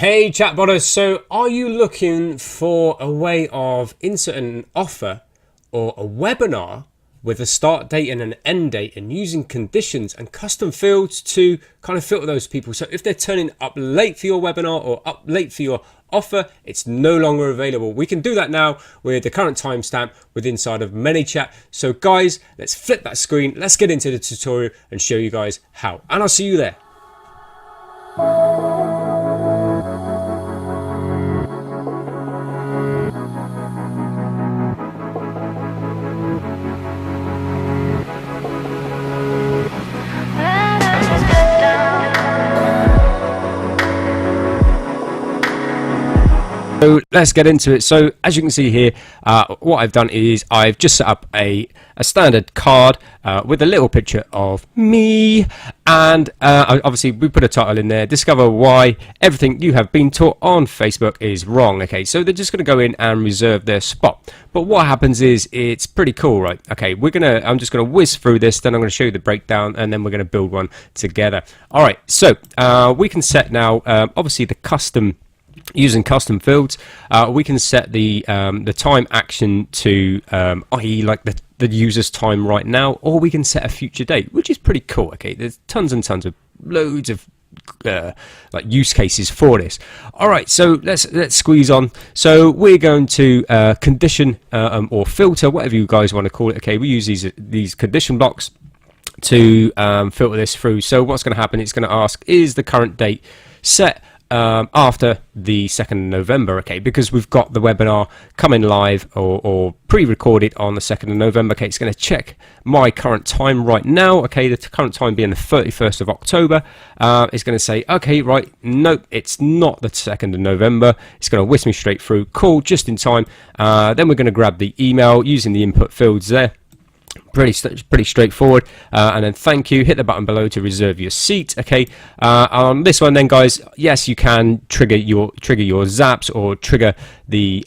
Hey Chatbotters, so are you looking for a way of inserting an offer or a webinar with a start date and an end date and using conditions and custom fields to kind of filter those people? So if they're turning up late for your webinar or up late for your offer, it's no longer available. We can do that now with the current timestamp with inside of Manychat. So guys, let's flip that screen, let's get into the tutorial and show you guys how. And I'll see you there. So let's get into it. So as you can see here, what I've done is I've just set up a standard card with a little picture of me, and obviously we put a title in there: discover why everything you have been taught on Facebook is wrong. Okay, so they're just going to go in and reserve their spot. But what happens is it's pretty cool, right? Okay, I'm just going to whiz through this, then I'm going to show you the breakdown, and then we're going to build one together. All right, so we can set now obviously the custom. Using custom fields, we can set the time action to i.e. like the user's time right now, or we can set a future date, which is pretty cool. Okay, there's tons and tons of loads of like use cases for this. All right, so let's squeeze on. So we're going to condition or filter, whatever you guys want to call it. Okay, we use these condition blocks to filter this through. So what's going to happen? It's going to ask, is the current date set after the 2nd of November, okay, because we've got the webinar coming live or pre-recorded on the 2nd of November. Okay, it's going to check my current time right now. Okay, the current time being the 31st of October. It's going to say, okay, right, nope, it's not the 2nd of November. It's going to whisk me straight through. Cool, just in time. Then we're going to grab the email using the input fields there. Pretty straightforward, and then thank you, hit the button below to reserve your seat. Okay, on this one then guys, yes, you can trigger your zaps or trigger the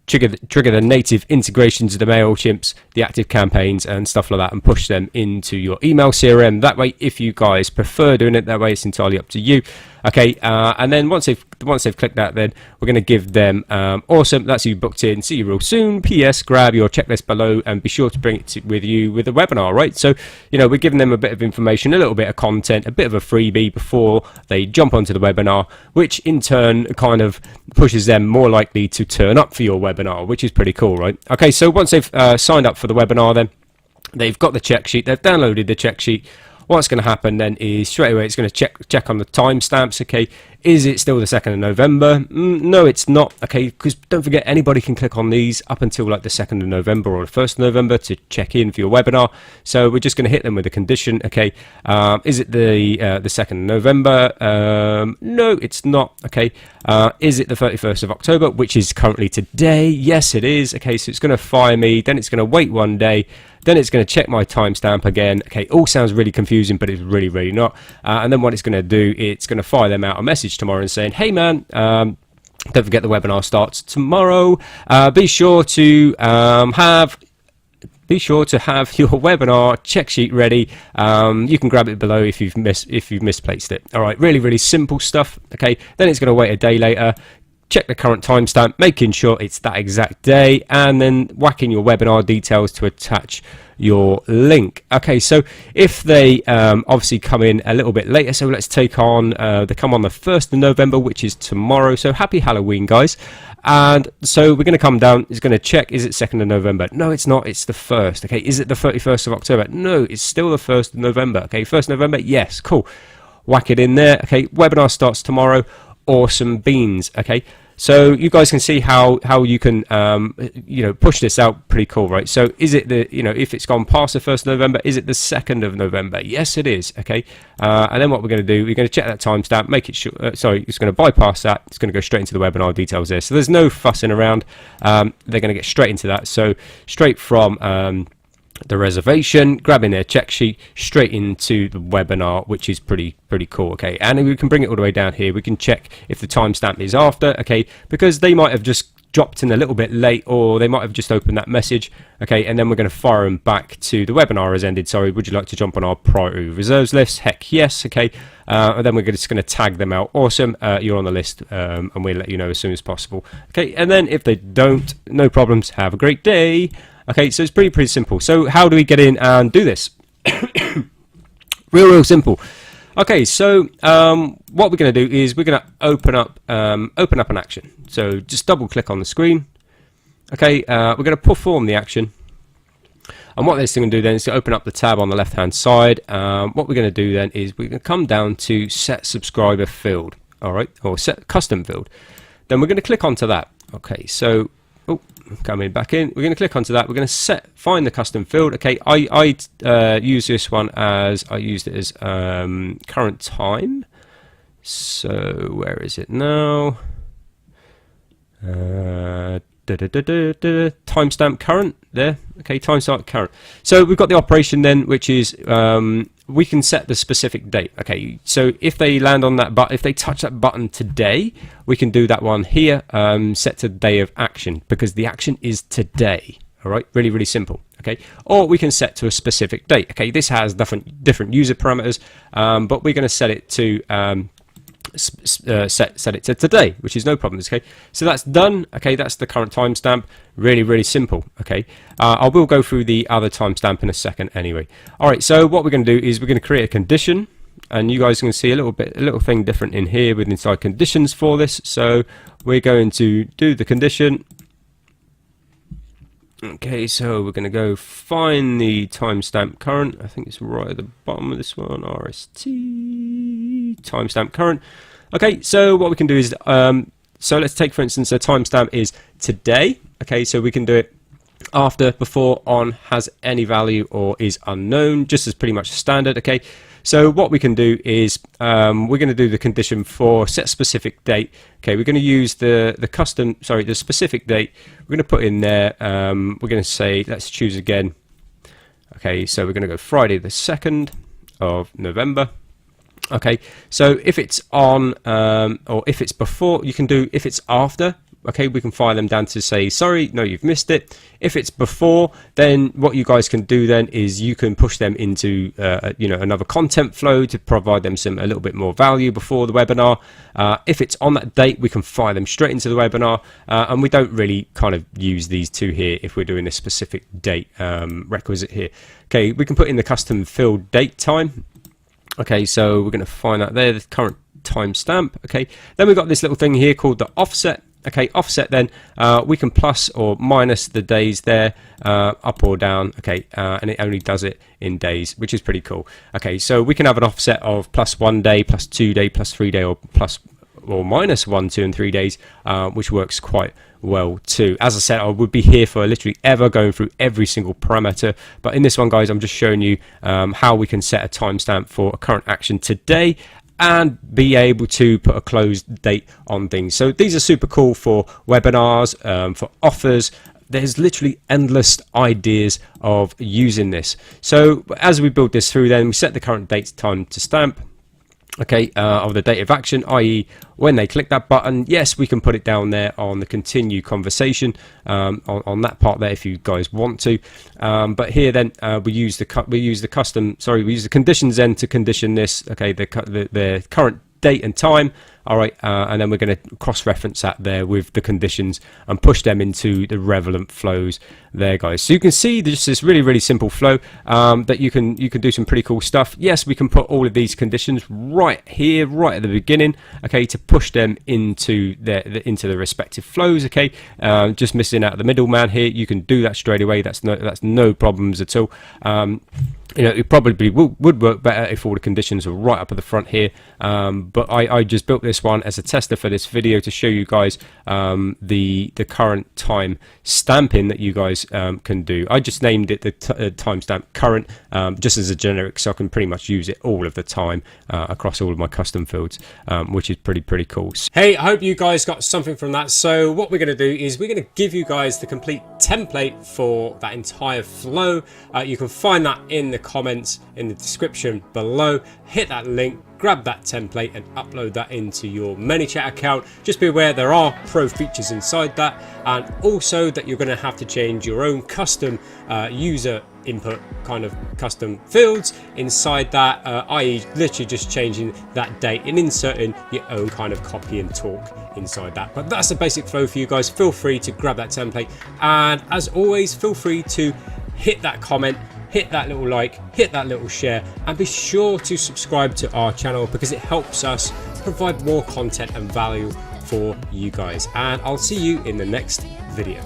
trigger the native integrations of the MailChimps, the active campaigns and stuff like that, and push them into your email CRM. That way, if you guys prefer doing it that way, it's entirely up to you. Okay, and then once they've clicked that, then we're going to give them awesome, that's you booked in, see you real soon. PS, grab your checklist below and be sure to bring it with you with the webinar, right? So, you know, we're giving them a bit of information, a little bit of content, a bit of a freebie before they jump onto the webinar, which in turn kind of pushes them more likely to turn up for your webinar, which is pretty cool, right? Okay, so once they've signed up for the webinar, then they've got the check sheet, they've downloaded the check sheet. What's going to happen then is straight away it's going to check on the timestamps. Okay, is it still the 2nd of November? No, it's not. Okay, because don't forget, anybody can click on these up until like the 2nd of November or the 1st of November to check in for your webinar. So we're just going to hit them with a condition. Okay, is it the 2nd of November? No, it's not. Okay, is it the 31st of October, which is currently today? Yes, it is. Okay, so it's going to fire me. Then it's going to wait one day. Then it's going to check my timestamp again. Okay, all sounds really confusing, but it's really, really not. And then what it's going to do, it's going to fire them out a message tomorrow and saying, hey man, don't forget the webinar starts tomorrow. Be sure to have your webinar check sheet ready. You can grab it below if you've misplaced it. All right, really, really simple stuff. Okay, then it's going to wait a day later. Check the current timestamp, making sure it's that exact day, and then whacking your webinar details to attach your link. Okay, so if they obviously come in a little bit later, so let's take on, they come on the 1st of November, which is tomorrow, so happy Halloween, guys. And so we're going to come down, it's going to check, is it 2nd of November? No, it's not, it's the 1st. Okay, is it the 31st of October? No, it's still the 1st of November. Okay, 1st of November, yes, cool. Whack it in there. Okay, webinar starts tomorrow. Awesome beans. Okay, so you guys can see how you can you know, push this out. Pretty cool, right? So is it the, you know, if it's gone past the 1st of November, is it the 2nd of November? Yes, it is. Okay, and then what we're going to do, we're going to check that timestamp, make it sure, sorry, it's going to bypass that, it's going to go straight into the webinar details there, so there's no fussing around. They're going to get straight into that, so straight from the reservation, grabbing their check sheet straight into the webinar, which is pretty cool. Okay, and we can bring it all the way down here. We can check if the timestamp is after, okay, because they might have just dropped in a little bit late, or they might have just opened that message, okay, and then we're going to fire them back to the webinar has ended. Sorry, would you like to jump on our priority reserves list? Heck yes. Okay, and then we're just going to tag them out. Awesome, you're on the list, and we'll let you know as soon as possible. Okay, and then if they don't, no problems, have a great day. Okay, so it's pretty simple. So how do we get in and do this? real simple. Okay, so what we're going to do is we're going to open up an action. So just double click on the screen. Okay, we're going to perform the action. And what this thing going to do then is to open up the tab on the left hand side. What we're going to do then is we're going to come down to set subscriber field. All right, or set custom field. Then we're going to click onto that. Okay, so coming back in, we're going to click onto that. We're going to find the custom field. Okay, I use this one as I used it as current time. So where is it now? Timestamp current there. Okay, timestamp current. So we've got the operation then, which is we can set the specific date. Okay, so if they land on that button, if they touch that button today, we can do that one here, set to day of action, because the action is today. All right, really simple. Okay, or we can set to a specific date. Okay, this has different user parameters, but we're going to set it to set it to today, which is no problem. Okay, so that's done. Okay, that's the current timestamp. Really simple. Okay, I will go through the other timestamp in a second anyway. All right, so what we're going to do is we're going to create a condition, and you guys can see a little thing different in here with inside conditions for this. So we're going to do the condition. Okay, so we're going to go find the timestamp current. I think it's right at the bottom of this one. RST timestamp current. Okay, so what we can do is so let's take, for instance, a timestamp is today. Okay, so we can do it after, before, on, has any value, or is unknown, just as pretty much standard. Okay, so what we can do is we're going to do the condition for set specific date. Okay, we're going to use the specific date. We're going to put in there, we're going to say, let's choose again. Okay, so we're going to go Friday the 2nd of November. Okay, so if it's on or if it's before, you can do if it's after. Okay, we can fire them down to say, sorry, no, you've missed it. If it's before, then what you guys can do then is you can push them into another content flow to provide them a little bit more value before the webinar. If it's on that date, we can fire them straight into the webinar, and we don't really kind of use these two here if we're doing a specific date requisite here. Okay, we can put in the custom field date time. Okay, so we're going to find that there, the current timestamp. Okay, then we've got this little thing here called the offset. Okay, offset then we can plus or minus the days there, up or down. Okay, and it only does it in days, which is pretty cool. Okay, so we can have an offset of plus 1 day, plus 2 day, plus 3 day, or plus or minus 1, 2, and 3 days, which works quite well too. As I said, I would be here for literally ever going through every single parameter, but in this one, guys, I'm just showing you how we can set a timestamp for a current action today and be able to put a closed date on things. So these are super cool for webinars, for offers. There's literally endless ideas of using this. So as we build this through, then we set the current date time to stamp. Okay, of the date of action, i.e. when they click that button. Yes, we can put it down there on the continue conversation on that part there if you guys want to. But here then we use the conditions then to condition this. Okay, the current date and time. All right, and then we're going to cross-reference that there with the conditions and push them into the relevant flows there, guys. So you can see this is really simple flow that you can do some pretty cool stuff. Yes, we can put all of these conditions right here, right at the beginning. Okay, to push them into the respective flows. Okay, just missing out the middleman here. You can do that straight away. That's no problems at all. It probably would work better if all the conditions were right up at the front here, but I just built this this one as a tester for this video to show you guys the current time stamping that you guys can do. I just named it the timestamp current just as a generic, so I can pretty much use it all of the time across all of my custom fields, which is pretty cool. Hey, I hope you guys got something from that. So what we're going to do is we're going to give you guys the complete template for that entire flow. You can find that in the comments in the description below. Hit that link, grab that template and upload that into your Manychat account. Just be aware there are pro features inside that, and also that you're going to have to change your own custom user input kind of custom fields inside that, i.e. literally just changing that date and inserting your own kind of copy and talk inside that. But that's the basic flow for you guys. Feel free to grab that template, and as always, feel free to hit that comment, hit that little like, hit that little share, and be sure to subscribe to our channel because it helps us provide more content and value for you guys. And I'll see you in the next video.